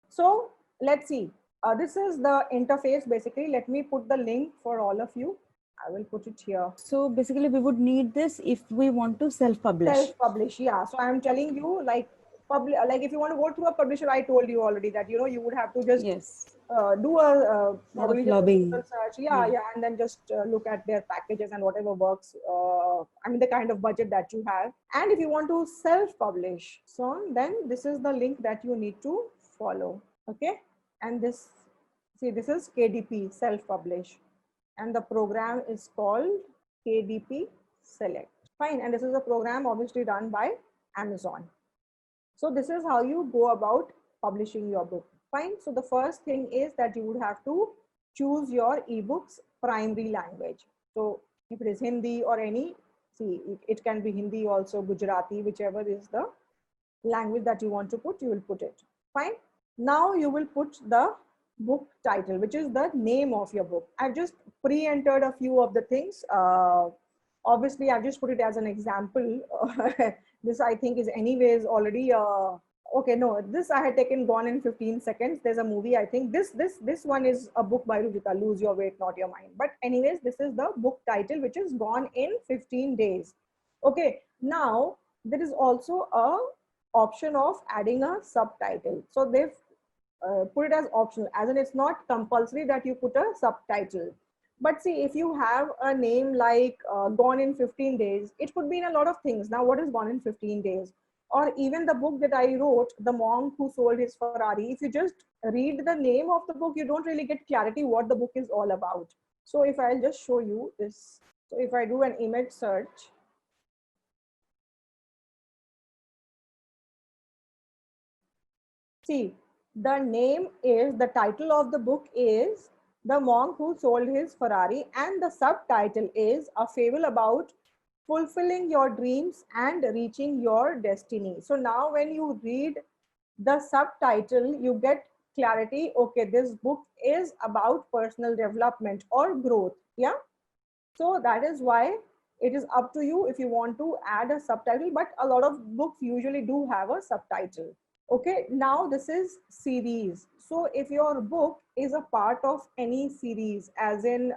So let's see. This is the interface basically. Let me put the link for all of you. I will put it here. So basically, we would need this if we want to self-publish. Self-publish, yeah. So I'm telling you, like, like if you want to go through a publisher, I told you already that you would have to just Yes. do a Lot of probably just a lobbying. Google search, yeah, and then just look at their packages and whatever works. I mean, the kind of budget that you have. And if you want to self-publish, so then this is the link that you need to follow. Okay, and this, see, this is KDP self-publish, and the program is called KDP Select. Fine, and this is a program obviously run by Amazon. So this is how you go about publishing your book. Fine. So the first thing is that you would have to choose your ebook's primary language. So if it is Hindi or any, see, it can be Hindi also, Gujarati, whichever is the language that you want to put, you will put it. Fine. Now you will put the book title, which is the name of your book. I've just pre-entered a few of the things. Obviously, I've just put it as an example. This I think is anyways already okay. No, this I had taken Gone in 15 Seconds. There's a movie. I think this one is a book by Rujita, Lose Your Weight, Not Your Mind. But anyways, this is the book title, which is Gone in 15 Days. Okay. Now there is also a option of adding a subtitle. So they've put it as optional, as in it's not compulsory that you put a subtitle. But see, if you have a name like Gone in 15 Days, it could be in a lot of things. Now, what is Gone in 15 Days? Or even the book that I wrote, The Monk Who Sold His Ferrari, if you just read the name of the book, you don't really get clarity what the book is all about. So if I'll just show you this. So if I do an image search, see, the name is, the title of the book is The Monk Who Sold His Ferrari, and the subtitle is A Fable About Fulfilling Your Dreams and Reaching Your Destiny. So now when you read the subtitle, you get clarity. Okay, this book is about personal development or growth. Yeah. So that is why it is up to you if you want to add a subtitle, but a lot of books usually do have a subtitle. Okay, now this is series. So if your book is a part of any series, as in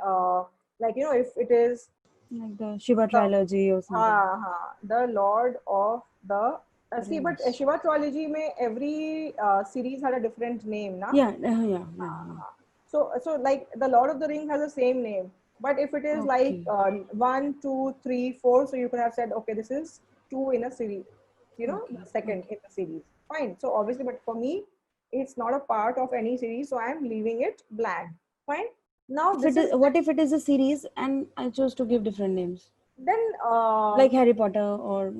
like if it is Like the Shiva the trilogy or something. the Lord of the see, but Rings. Shiva trilogy may every series had a different name, na? Yeah, yeah. So like the Lord of the Ring has the same name, but if it is like Okay. 1, 2, 3, 4, so you could have said, okay, this is two in a series, Okay. the second Okay. in the series. Fine. So obviously, but for me, it's not a part of any series, so I'm leaving it blank. Fine. Now If this it is is, what if it is a series and I chose to give different names, then like Harry Potter or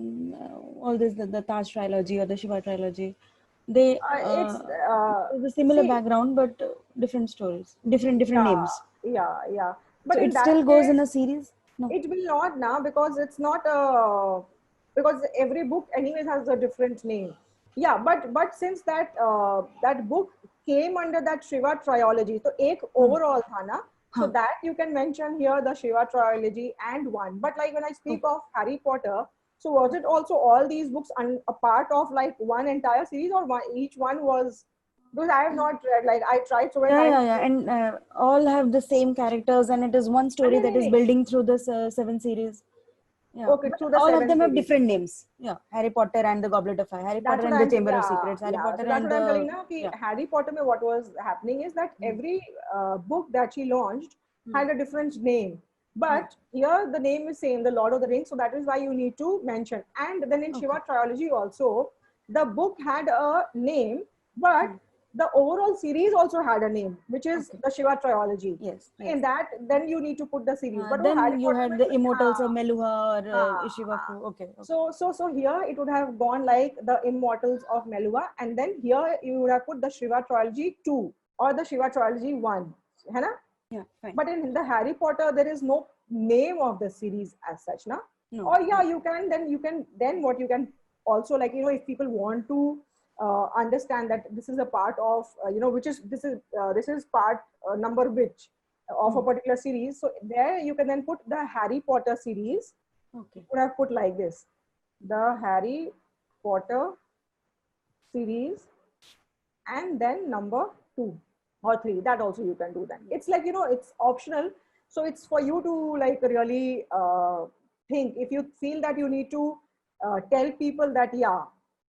all this, the Taj trilogy or the Shiva trilogy? They it's the similar see, background but different stories, different yeah, names. yeah. But So in it that still goes in case, a series? No. it will not now, because it's not because every book anyways has a different name. Yeah, but since that book came under that Shiva trilogy, so ek Huh. overall tha na, so Huh. that you can mention here the Shiva trilogy and one. But like when I speak Okay. of Harry Potter, so was it also all these books a part of like one entire series, or each one was, because I have not read, like I tried so many times. Yeah. And all have the same characters, and it is one story No, that no, is no. building through this seven series. Yeah, Okay, but through the all of seven them have series. different names. Yeah, Harry Potter and the Goblet of Fire, Harry That's Potter what and the I'm, Chamber of yeah, Secrets, Harry yeah. Potter So that's and what I'm telling the now. Ki yeah. Harry Potter, mein what was happening is that Hmm. every book that she launched Hmm. had a different name. Hmm. But here the name is same, the Lord of the Rings. So that is why you need to mention. And then in Okay. Shiva trilogy also, the book had a name, but Hmm. the overall series also had a name, which is Okay. the Shiva trilogy. Yes. In that, then you need to put the series. But oh, Harry Then you Potter, had the Immortals of Meluha or हाँ. Ishivaku. Okay. So here it would have gone like the Immortals of Meluva, and then here you would have put the Shiva trilogy 2 or the Shiva trilogy 1, है ना? Yeah. Fine. But in the Harry Potter there is no name of the series as such, na? No. Or yeah, you can what you can also, like, if people want to understand that this is a part of which is this is part number which of a Hmm. particular series, so there you can then put the Harry Potter series. Okay. Would have put like this: the Harry Potter series and then number 2 or 3. That also you can do then. It's like, you know, it's optional. So it's for you to like really think. If you feel that you need to tell people that, yeah,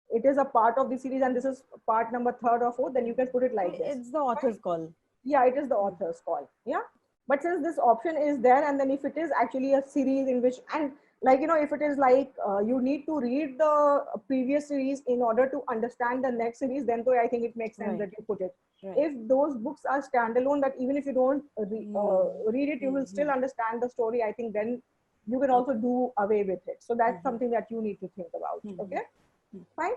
it is a part of the series and this is part number 3rd or 4th, then you can put it like this. It's the author's call. Yeah, it is the author's call. Yeah, but since this option is there, and then if it is actually a series in which, and like, you know, if it is like you need to read the previous series in order to understand the next series, then though I think it makes sense that you put it. If those books are standalone, that even if you don't read it, you will still understand the story, I think then you can also do away with it. So that's something that you need to think about. Okay, fine.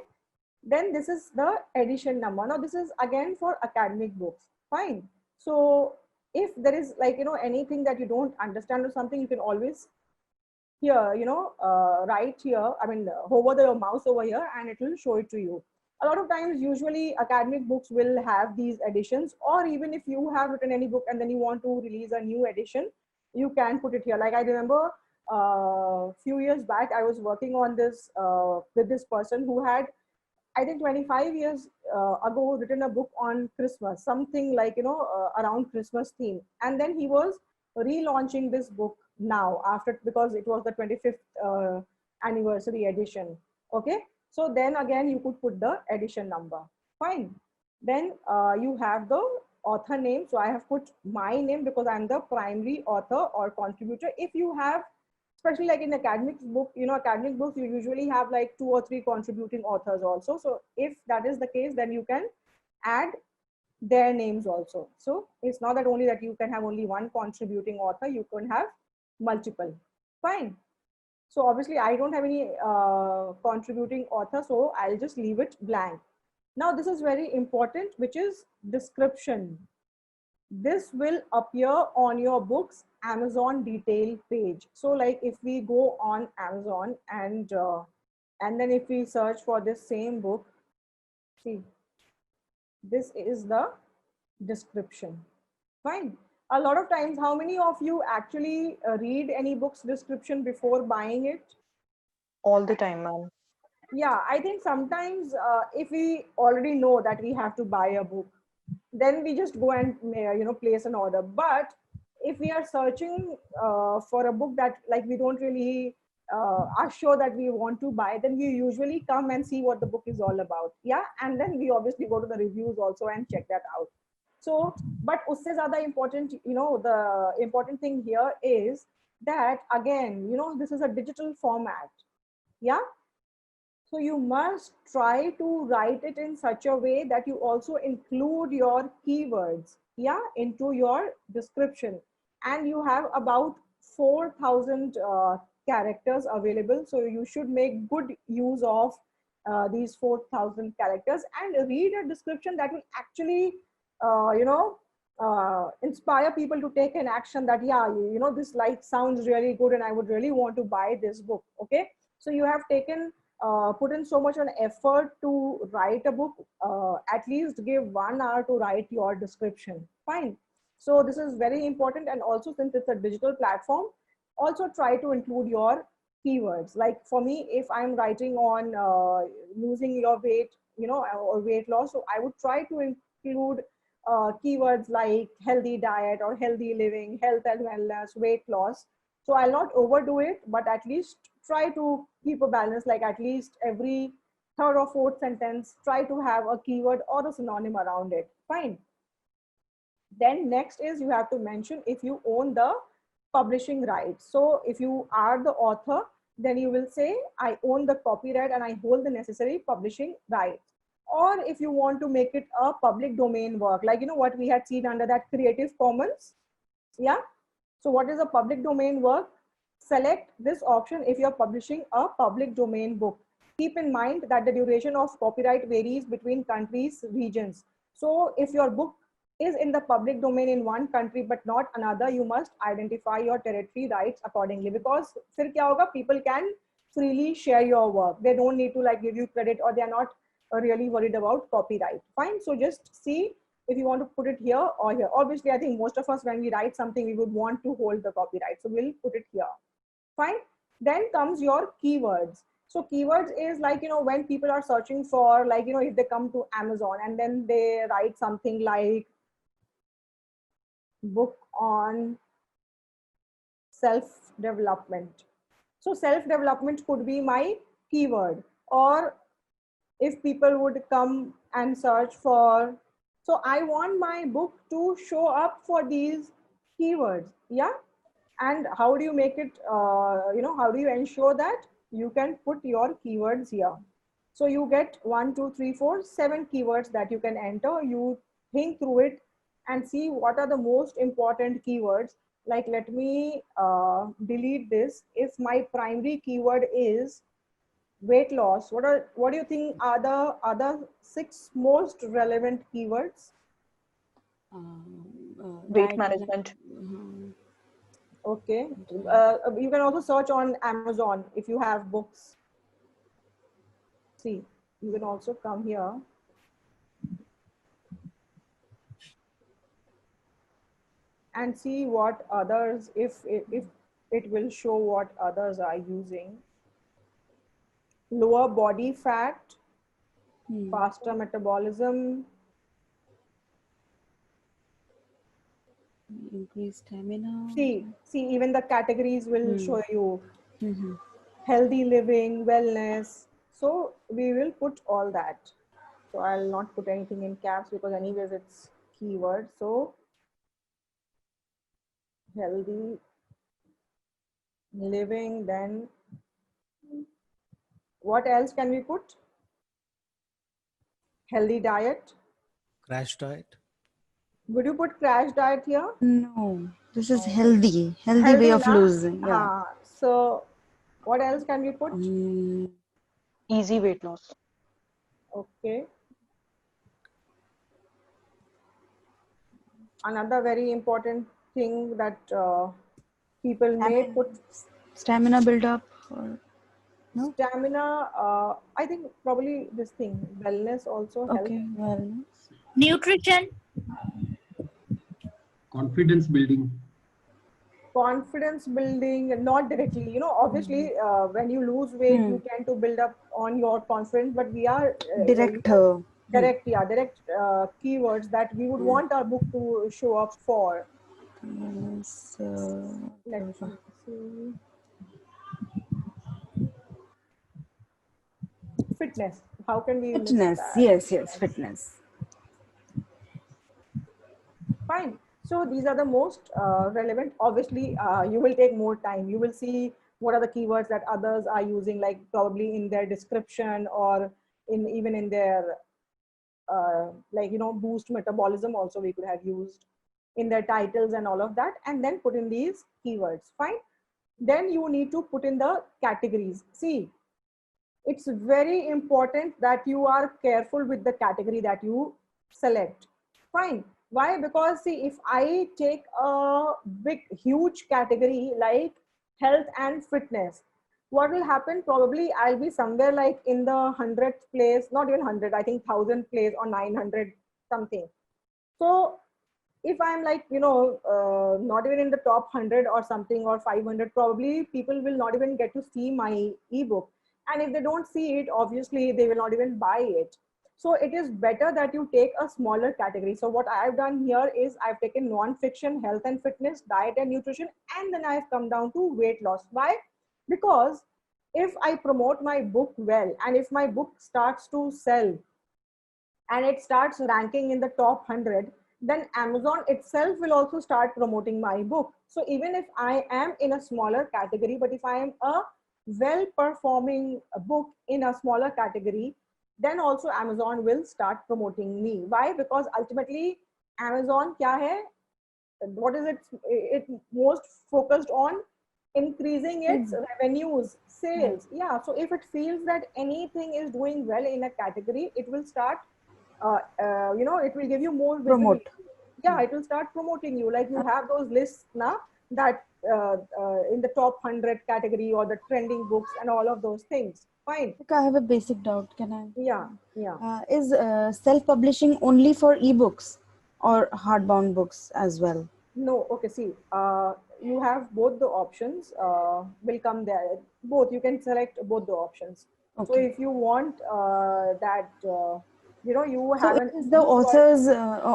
Then this is the edition number. Now this is again for academic books. Fine. So if there is like, you know, anything that you don't understand or something, you can always here, you know, right here, I mean, hover the mouse over here and it will show it to you. A lot of times, usually academic books will have these editions, or even if you have written any book and then you want to release a new edition, you can put it here. Like I remember a few years back, I was working on this with this person who had, I think 25 years ago, written a book on Christmas, something like, you know, around Christmas theme. And then he was relaunching this book now after, because it was the 25th anniversary edition. Okay. So then again, you could put the edition number. Fine. Then you have the author name. So I have put my name because I'm the primary author or contributor. If you have, especially like in academic book, you know, academic books, you usually have like 2 or 3 contributing authors also. So if that is the case, then you can add their names also. So it's not that only that you can have only one contributing author, you can have multiple. Fine. So obviously I don't have any contributing author, so I'll just leave it blank. Now this is very important, which is description. This will appear on your book's Amazon detail page. So like if we go on Amazon and then if we search for this same book, see, this is the description. Fine. A lot of times, how many of you actually read any book's description before buying it? All the time, ma'am. Yeah, I think sometimes if we already know that we have to buy a book, then we just go and you know, place an order. But if we are searching for a book that like we don't really are sure that we want to buy, then we usually come and see what the book is all about. Yeah, and then we obviously go to the reviews also and check that out. So, but usse zyada important, you know, the important thing here is that again, you know, this is a digital format. Yeah. So you must try to write it in such a way that you also include your keywords, yeah, into your description. And you have about 4,000 characters available. So you should make good use of these 4,000 characters and read a description that will actually, you know, inspire people to take an action that, yeah, you know, this like sounds really good and I would really want to buy this book. Okay. So you have taken put in so much an effort to write a book, at least give 1 hour to write your description. Fine. So this is very important. And also since it's a digital platform, also try to include your keywords. Like for me, if I'm writing on losing your weight, you know, or weight loss, so I would try to include keywords like healthy diet or healthy living, health and wellness, weight loss. So I'll not overdo it, but at least try to keep a balance, like at least every 3rd or 4th sentence, try to have a keyword or a synonym around it. Fine. Then next is you have to mention if you own the publishing rights. So if you are the author, then you will say, I own the copyright and I hold the necessary publishing rights. Or if you want to make it a public domain work, like, you know, what we had seen under that Creative Commons. Yeah. So what is a public domain work? Select this option if you're publishing a public domain book. Keep in mind that the duration of copyright varies between countries, regions. So if your book is in the public domain in one country but not another, you must identify your territory rights accordingly, because fir kya hoga, people can freely share your work. They don't need to like give you credit, or they're not really worried about copyright. Fine. So just see if you want to put it here or here. Obviously, I think most of us, when we write something, we would want to hold the copyright. So we'll put it here. Fine. Then comes your keywords. So keywords is like, when people are searching for, like, if they come to Amazon and then they write something like book on self-development. So self-development could be my keyword. Or if people would come and search for, so I want my book to show up for these keywords. Yeah. And how do you make it, how do you ensure that? You can put your keywords here. So you get 1, 2, 3, 4, 7 keywords that you can enter. You think through it and see what are the most important keywords. Like, let me delete this. If my primary keyword is weight loss, what do you think are the other 6 most relevant keywords? Weight Diet management. Okay. You can also search on Amazon if you have books. See, you can also come here. And see what others, if it will show what others are using. Lower body fat, faster metabolism, increase stamina. see even the categories will show you healthy living, wellness. So we will put all that. So I'll not put anything in caps because anyways it's keyword. So healthy living, then what else can we put? Healthy diet. Crash diet. Would you put crash diet here? No, this is healthy way of na? losing. Yeah. So what else can we put? Easy weight loss. Okay. Another very important thing that people may put. Stamina build up. Or, no? Stamina, I think probably this thing, wellness also helps. Okay, well. Nutrition. Confidence building. Confidence building, not directly, obviously when you lose weight, you tend to build up on your confidence, but we are Direct. direct keywords that we would want our book to show up for. Let's Let's see. Fitness. How can we miss fitness. that? Yes, fitness. Fine. So these are the most relevant. Obviously, you will take more time. You will see what are the keywords that others are using, like probably in their description or even in their boost metabolism also we could have used in their titles and all of that, and then put in these keywords. Fine. Then you need to put in the categories. See, it's very important that you are careful with the category that you select. Fine. Why? Because see, if I take a huge category like health and fitness, what will happen? Probably I'll be somewhere like in the 100th place, not even 100, I think 1000th place or 900 something. So if I'm like, not even in the top 100 or something or 500, probably people will not even get to see my ebook. And if they don't see it, obviously they will not even buy it. So it is better that you take a smaller category. So what I've done here is I've taken non-fiction, health and fitness, diet and nutrition, and then I've come down to weight loss. Why? Because if I promote my book well, and if my book starts to sell and it starts ranking in the top 100, then Amazon itself will also start promoting my book. So even if I am in a smaller category, but if I am a well-performing book in a smaller category, then also Amazon will start promoting me. Why? Because ultimately Amazon kya hai? What is it most focused on? Increasing its revenues, sales. Yeah. So if it feels that anything is doing well in a category, it will start, it will give you more visibility. Yeah, it will start promoting you. Like you have those lists now that in the top 100 category or the trending books and all of those things. Fine. I have a basic doubt. Can I? Yeah. Is self-publishing only for ebooks or hardbound books as well? No. Okay. See, you have both the options will come there. Both, you can select both the options. So Okay. if you want that, you So have it an is the ebook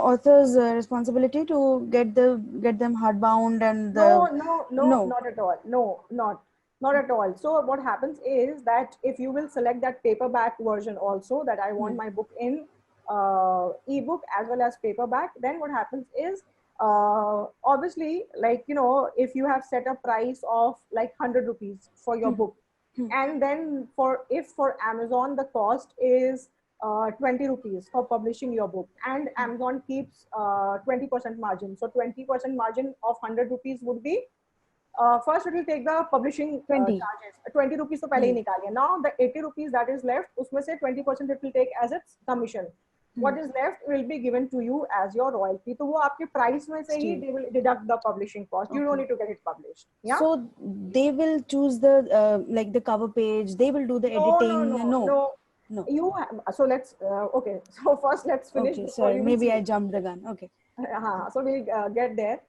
author's responsibility to get them hardbound and no, no. not at all. No, not at all. So what happens is that if you will select that paperback version also, that I want my book in ebook as well as paperback, then what happens is obviously, like, if you have set a price of like 100 rupees for your book, and then for Amazon the cost is 20 rupees for publishing your book, and Amazon keeps 20% margin. So 20% margin of 100 rupees would be, first it will take the publishing 20. charges. 20 rupees तो पहले ही निकालिए. Now the 80 rupees that is left, उसमें से 20% it will take as its commission. What is left will be given to you as your royalty. तो वो आपके price में से ही they will deduct the publishing cost. You don't need to get it published. Yeah. So they will choose the like the cover page. They will do the editing. No. You so let's okay. So first let's finish Okay, before sorry. you Maybe see. I jumped the gun. Okay. So we'll get there.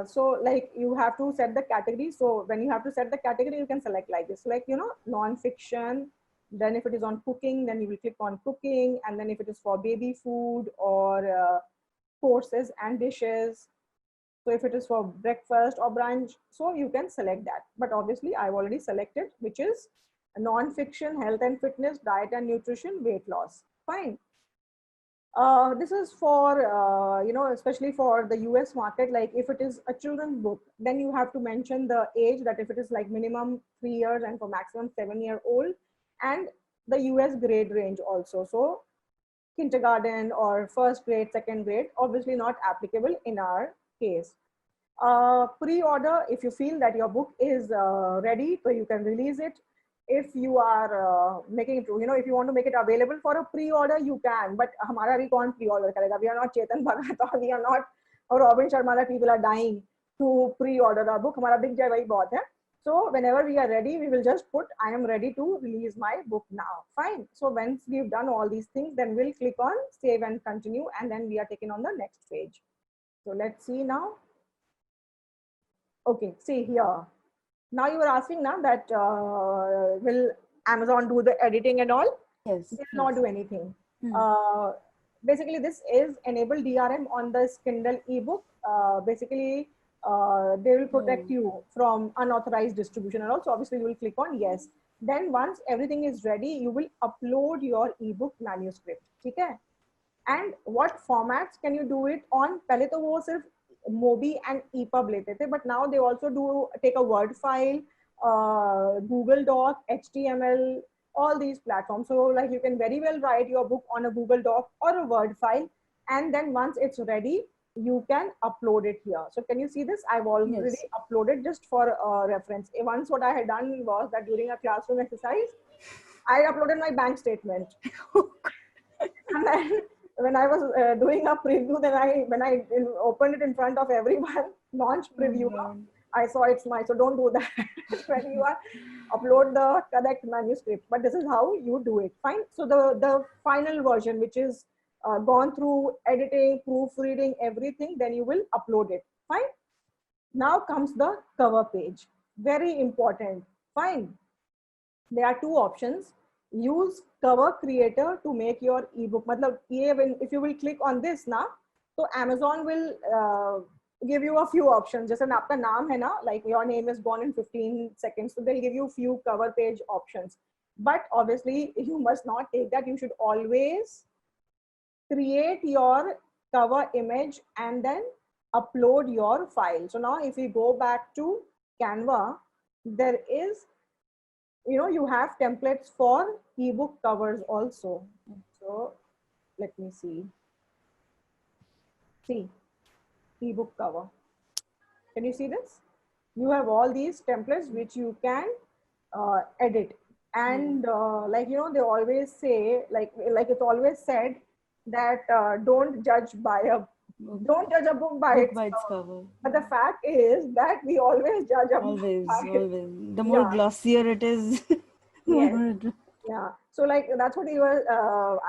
So like you have to set the category. So when you have to set the category, you can select like this, like, non-fiction. Then if it is on cooking, then you will click on cooking. And then if it is for baby food or courses and dishes. So if it is for breakfast or brunch, so you can select that. But obviously I've already selected, which is non-fiction, health and fitness, diet and nutrition, weight loss. Fine. This is for, especially for the US market. Like if it is a children's book, then you have to mention the age, that if it is like minimum 3 years and for maximum 7-year-old, and the US grade range also. So kindergarten or first grade, second grade, obviously not applicable in our case. Pre-order, if you feel that your book is ready, so you can release it. If you are making it, if you want to make it available for a pre-order, you can. But हमारा भी कौन pre-order करेगा? We are not Chetan Bhagat, we are not Robin Sharma. People are dying to pre-order our book. हमारा बिक जाए वही बहुत है. So whenever we are ready, we will just put, I am ready to release my book now. Fine. So once we've done all these things, then we'll click on save and continue, and then we are taken on the next page. So let's see now. Okay, see here. Now you were asking now that will Amazon do the editing and all? Yes. They will not do anything. Basically, this is enable DRM on the Kindle ebook. Basically, they will protect you from unauthorized distribution and also. Obviously, you will click on yes. Then once everything is ready, you will upload your ebook manuscript. Okay? And what formats can you do it on? पहले तो वो सिर्फ Mobi and EPUB लेते थे, but now they also do take a Word file, Google Doc, HTML, all these platforms. So like you can very well write your book on a Google Doc or a Word file, and then once it's ready, you can upload it here. So can you see this? I've already uploaded just for reference. Once what I had done was that during a classroom exercise, I uploaded my bank statement. And then when I was doing a preview, then when I opened it in front of everyone, launch preview, I saw it's my, so don't do that. When you are upload the correct manuscript, but this is how you do it. Fine. So the final version, which is gone through editing, proofreading, everything, then you will upload it. Fine. Now comes the cover page. Very important. Fine. There are two options. Use cover creator to make your ebook. मतलब ये if you will click on this ना, तो Amazon will give you a few options. जैसे आपका नाम है ना, like your name is gone in 15 seconds, so they'll give you few cover page options. But obviously you must not take that. You should always create your cover image and then upload your file. So now if we go back to Canva, there is, you have templates for ebook covers also. So let me see. See, ebook cover. Can you see this? You have all these templates which you can edit. And like, they always say, like it's always said that don't judge a book by its cover. But the fact is that we always judge a book by always. The more glossier it is. Yes. Yeah. So like that's what you were.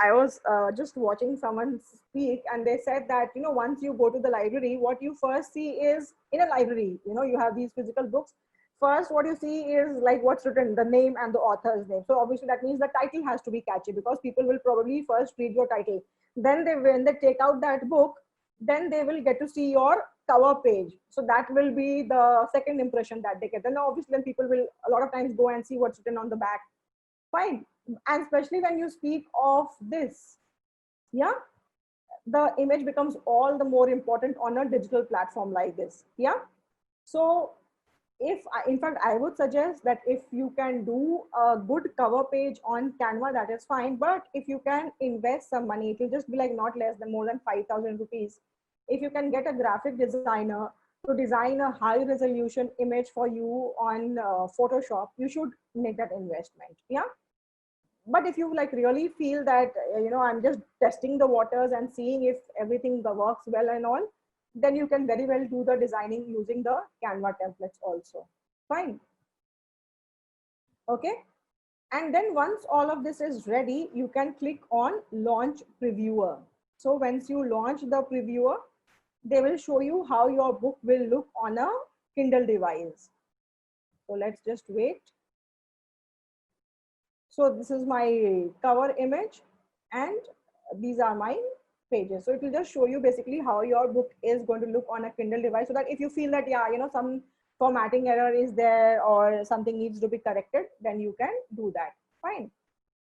I was just watching someone speak, and they said that once you go to the library, what you first see is in a library. You have these physical books. First, what you see is like what's written, the name and the author's name. So obviously that means the title has to be catchy because people will probably first read your title. Then when they take out that book, then they will get to see your cover page. So that will be the second impression that they get. Then obviously then people will a lot of times go and see what's written on the back. Fine. And especially when you speak of this, yeah, the image becomes all the more important on a digital platform like this. Yeah. So in fact, I would suggest that if you can do a good cover page on Canva, that is fine. But if you can invest some money, it will just be like not less than more than 5,000 rupees. If you can get a graphic designer to design a high resolution image for you on Photoshop, you should make that investment. Yeah. But if you like really feel that I'm just testing the waters and seeing if everything works well and all, then you can very well do the designing using the Canva templates also. Fine. Okay. And then once all of this is ready, you can click on launch previewer. So once you launch the previewer, they will show you how your book will look on a Kindle device. So let's just wait. So this is my cover image and these are my pages. So it will just show you basically how your book is going to look on a Kindle device, so that if you feel that, yeah, some formatting error is there or something needs to be corrected, then you can do that. Fine.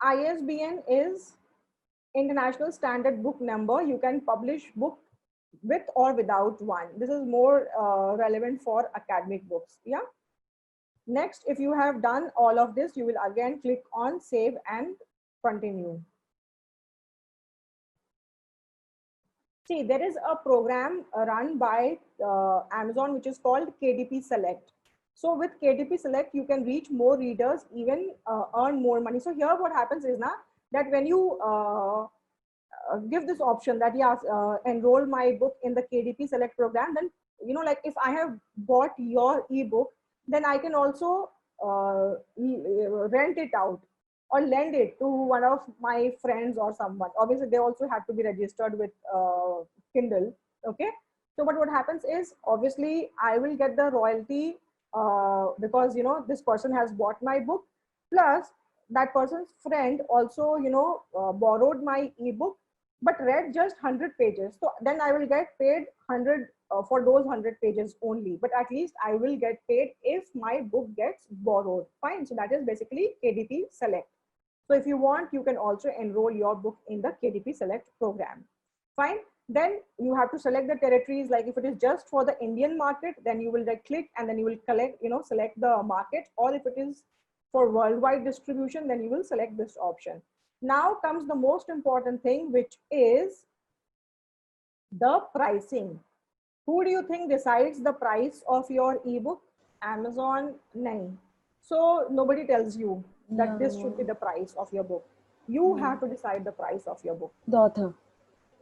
ISBN is International Standard Book Number. You can publish book with or without one. This is more relevant for academic books. Yeah. Next, if you have done all of this, you will again click on save and continue. See, there is a program run by Amazon, which is called KDP Select. So with KDP Select, you can reach more readers, even earn more money. So here what happens is now that when you give this option that, yes, enroll my book in the KDP Select program, then, like if I have bought your ebook, then I can also rent it out or lend it to one of my friends or someone. Obviously, they also have to be registered with Kindle. Okay. So, but what happens is, obviously, I will get the royalty because, this person has bought my book. Plus, that person's friend also, borrowed my ebook, but read just 100 pages. So then I will get paid 100 for those 100 pages only. But at least I will get paid if my book gets borrowed. Fine. So that is basically KDP Select. So if you want, you can also enroll your book in the KDP Select program. Fine. Then you have to select the territories. Like if it is just for the Indian market, then you will click and then you will select the market. Or if it is for worldwide distribution, then you will select this option. Now comes the most important thing, which is the pricing. Who do you think decides the price of your ebook? Amazon? No. So nobody tells you that this should be the price of your book. You have to decide the price of your book. The author.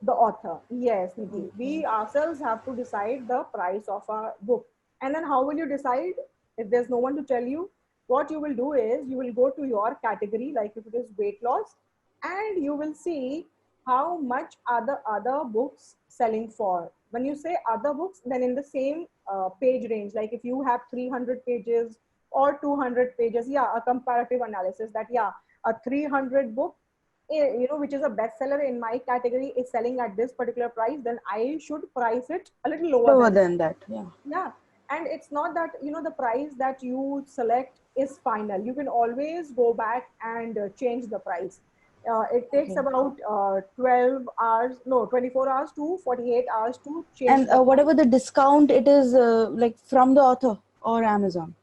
The author. Yes, Nidhi. We ourselves have to decide the price of a book. And then how will you decide if there's no one to tell you? What you will do is you will go to your category, like if it is weight loss, and you will see how much are the other books selling for. When you say other books, then in the same page range, like if you have 300 pages or 200 pages, yeah, a comparative analysis that, yeah, a 300 book, which is a bestseller in my category, is selling at this particular price, then I should price it a little lower than that. Yeah. Yeah. And it's not that, the price that you select is final. You can always go back and change the price. It takes about 12 hours, no, 24 hours to 48 hours to change. And whatever the discount, it is like from the author or Amazon.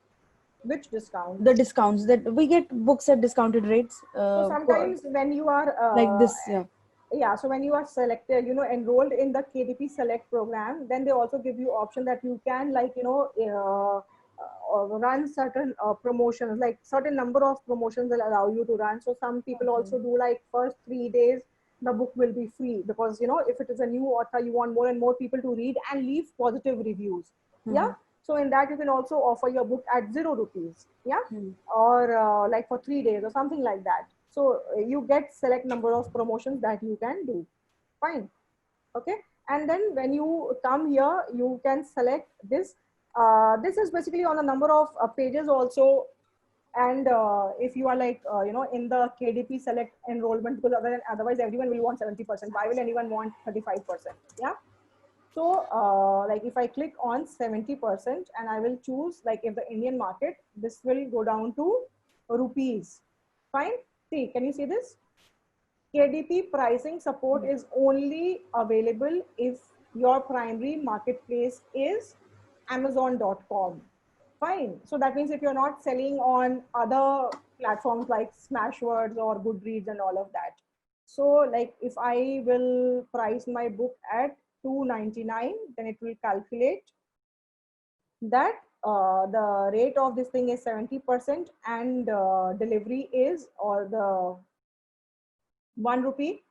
Which discount? The discounts that we get books at discounted rates. So sometimes when you are like this, yeah. Yeah, so when you are selected, enrolled in the KDP Select program, then they also give you option that you can run certain promotions, like certain number of promotions will allow you to run. So some people also do like first 3 days, the book will be free because, if it is a new author, you want more and more people to read and leave positive reviews. Yeah. So in that, you can also offer your book at 0 rupees. Yeah. Or like for 3 days or something like that. So you get select number of promotions that you can do. Fine. Okay. And then when you come here, you can select this. This is basically on a number of pages also. And if you are like, in the KDP select enrollment, because otherwise everyone will want 70%. Why will anyone want 35%? Yeah. So like if I click on 70% and I will choose like if the Indian market, this will go down to rupees. Fine. See, can you see this? KDP pricing support is only available if your primary marketplace is Amazon.com. Fine. So that means if you're not selling on other platforms like Smashwords or Goodreads and all of that. So like if I will price my book at $2.99, then it will calculate that the rate of this thing is 70% and delivery is, or the 1 rupee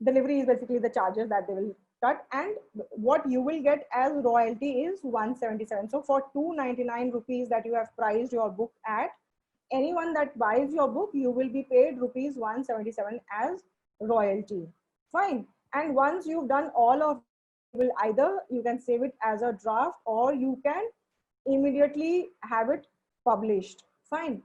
delivery is basically the charges that they will cut, and what you will get as royalty is 177. So for 299 rupees that you have priced your book at, anyone that buys your book, you will be paid rupees 177 as royalty. Fine. And once you've done all of, will either you can save it as a draft or you can immediately have it published. Fine.